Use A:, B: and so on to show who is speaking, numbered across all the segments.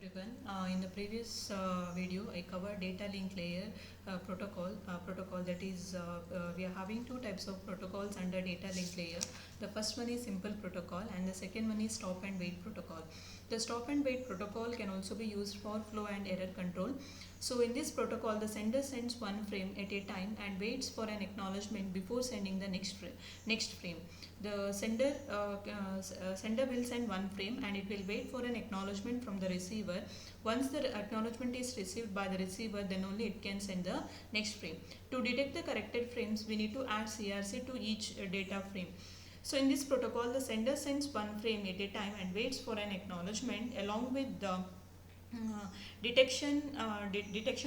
A: everyone. In the previous video, I covered data link layer protocol. That is, we are having two types of protocols under data link layer. The first one is simple protocol, and the second one is stop and wait protocol. The stop and wait protocol can also be used for flow and error control. So in this protocol, the sender sends one frame at a time and waits for an acknowledgement before sending the next frame. The sender will send one frame and it will wait for an acknowledgement from the receiver. Once the acknowledgement is received by the receiver, then only it can send the next frame. To detect the corrected frames, we need to add CRC to each data frame. So in this protocol, the sender sends one frame at a time and waits for an acknowledgement along with the detection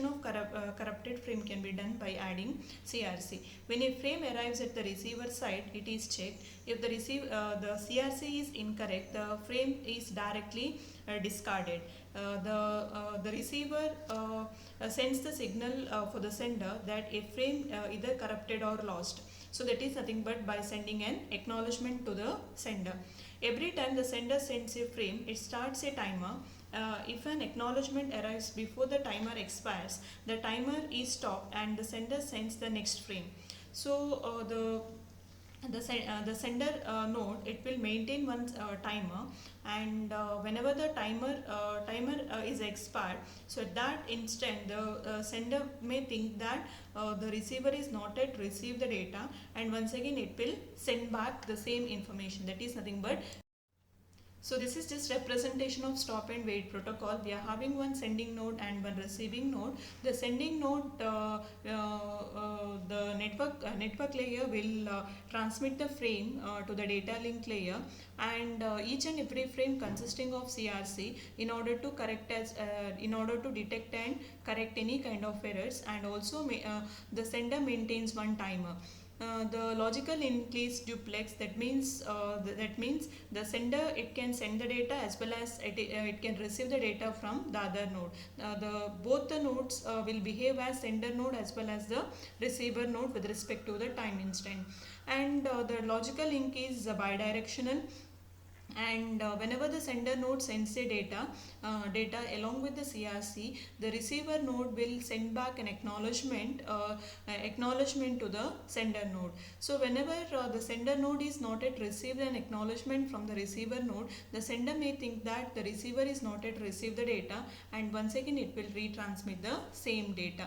A: of corrupted frame can be done by adding CRC. When a frame arrives at the receiver side, it is checked. If the CRC is incorrect, the frame is directly discarded. The receiver sends the signal for the sender that a frame either corrupted or lost. So that is nothing but by sending an acknowledgement to the sender. Every time the sender sends a frame, it starts a timer. If an acknowledgement arrives before the timer expires, the timer is stopped and the sender sends the next frame. So the sender node, it will maintain one timer, and whenever the timer is expired, so at that instant the sender may think that the receiver is not yet received the data, and once again it will send back the same information. That is nothing but. So this is just representation of stop and wait protocol. We are having one sending node and one receiving node. The sending node, the network layer will transmit the frame to the data link layer, and each and every frame consisting of CRC in order to detect and correct any kind of errors, and also the sender maintains one timer. The logical link is duplex. That means the sender, it can send the data as well as it can receive the data from the other node. Both the nodes will behave as sender node as well as the receiver node with respect to the time instant. And the logical link is bidirectional, and whenever the sender node sends a data along with the CRC, the receiver node will send back an acknowledgement to the sender node. So whenever the sender node is not yet received an acknowledgement from the receiver node, the sender may think that the receiver is not yet received the data, and once again it will retransmit the same data.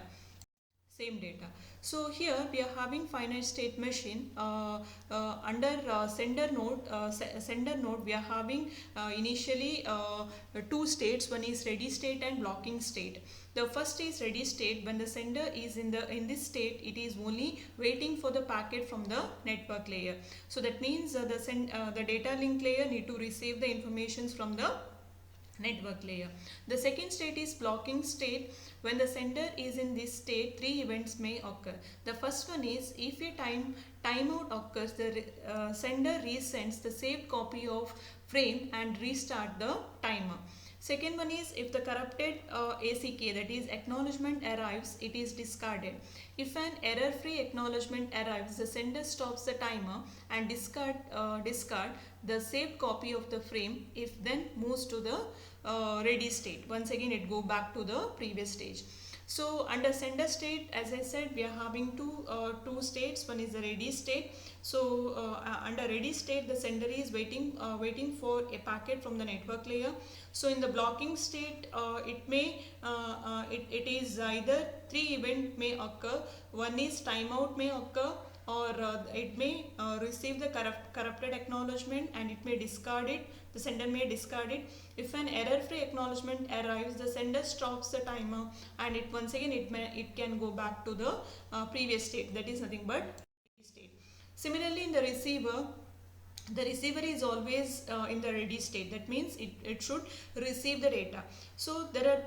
A: So here we are having finite state machine. Under sender node we are having initially two states. One is ready state and blocking state. The first is ready state. When the sender is in this state, it is only waiting for the packet from the network layer. So that means the data link layer need to receive the informations from the network layer. The second state is blocking state. When the sender is in this state, three events may occur. The first one is, if a timeout occurs, the sender resends the saved copy of frame and restart the timer. Second one is, if the corrupted ACK, that is acknowledgement, arrives, it is discarded. If an error-free acknowledgement arrives, the sender stops the timer and discard the saved copy of the frame. If then moves to the ready state, once again it go back to the previous stage. So under sender state, as I said, we are having two states. One is the ready state. So under ready state, the sender is waiting for a packet from the network layer. So in the blocking state, it is either three events may occur. One is timeout may occur, or it may receive the corrupted acknowledgement and it may discard it. The sender may discard it. If an error-free acknowledgement arrives, the sender stops the timer, and once again it can go back to the previous state. That is nothing but state. Similarly, in the receiver is always in the ready state. That means it should receive the data. So there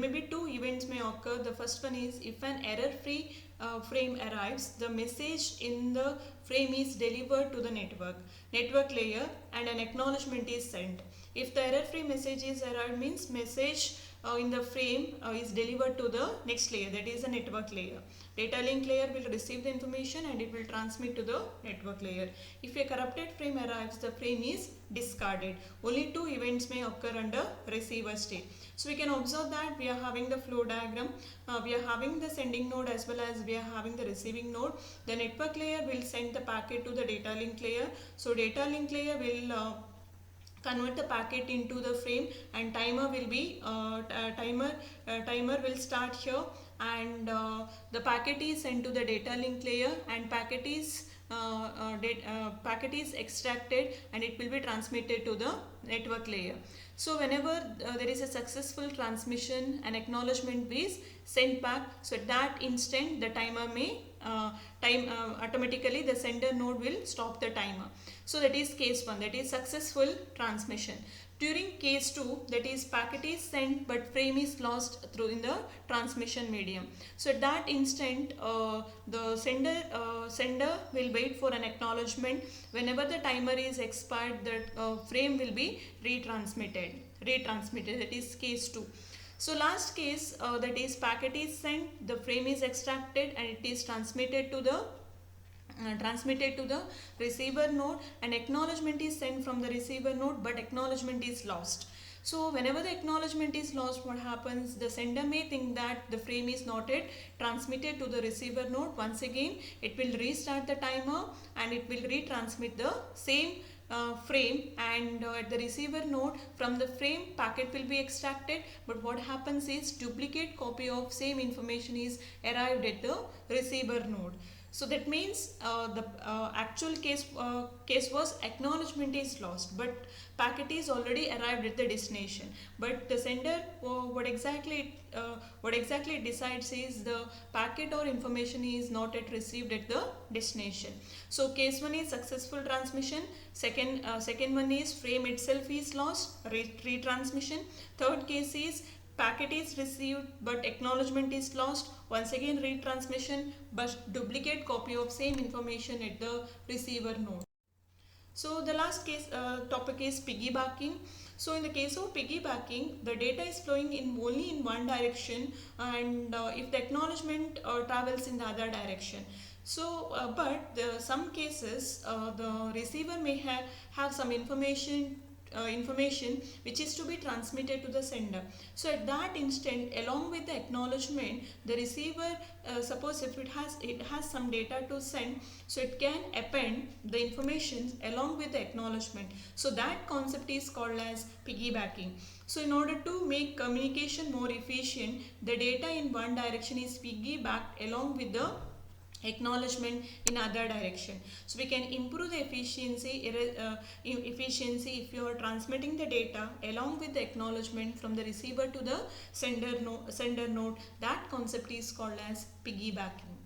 A: may be two events may occur. The first one is, if an error-free frame arrives, the message in the frame is delivered to the network layer and an acknowledgement is sent. If the error-free message is error, means message in the frame is delivered to the next layer, that is the network layer. Data link layer will receive the information and it will transmit to the network layer. If a corrupted frame arrives, the frame is discarded. Only two events may occur under receiver state. So we can observe that we are having the flow diagram. We are having the sending node as well as we are having the receiving node. The network layer will send the packet to the data link layer. So data link layer will convert the packet into the frame, and timer will be timer will start here, and the packet is sent to the data link layer, and packet is extracted and it will be transmitted to the network layer. So whenever there is a successful transmission, an acknowledgement is sent back. So at that instant the timer may automatically the sender node will stop the timer. So that is case 1, that is successful transmission. During case 2, that is packet is sent but frame is lost through in the transmission medium. So at that instant the sender will wait for an acknowledgement. Whenever the timer is expired, the frame will be retransmitted. That is case 2. So last case, that is packet is sent, the frame is extracted and it is transmitted to the receiver node, and acknowledgement is sent from the receiver node, but acknowledgement is lost. So whenever the acknowledgement is lost, what happens? The sender may think that the frame is not yet transmitted to the receiver node. Once again, it will restart the timer and it will retransmit the same frame, and at the receiver node, from the frame packet will be extracted, but what happens is duplicate copy of same information is arrived at the receiver node. So that means the actual case was acknowledgement is lost, but packet is already arrived at the destination. But the sender what exactly it decides is the packet or information is not yet received at the destination. So case 1 is successful transmission. Second one is frame itself is lost, retransmission. Third case is packet is received but acknowledgement is lost. Once again retransmission, but duplicate copy of same information at the receiver node. So the last case topic is piggybacking. So in the case of piggybacking, the data is flowing only in one direction, and if the acknowledgement travels in the other direction. So but some cases the receiver may have some information which is to be transmitted to the sender. So at that instant, along with the acknowledgement, the receiver, suppose if it has some data to send, so it can append the information along with the acknowledgement. So that concept is called as piggybacking. So in order to make communication more efficient, the data in one direction is piggybacked along with the acknowledgement in other direction. So we can improve the efficiency if you are transmitting the data along with the acknowledgement from the receiver to the sender node. That concept is called as piggybacking.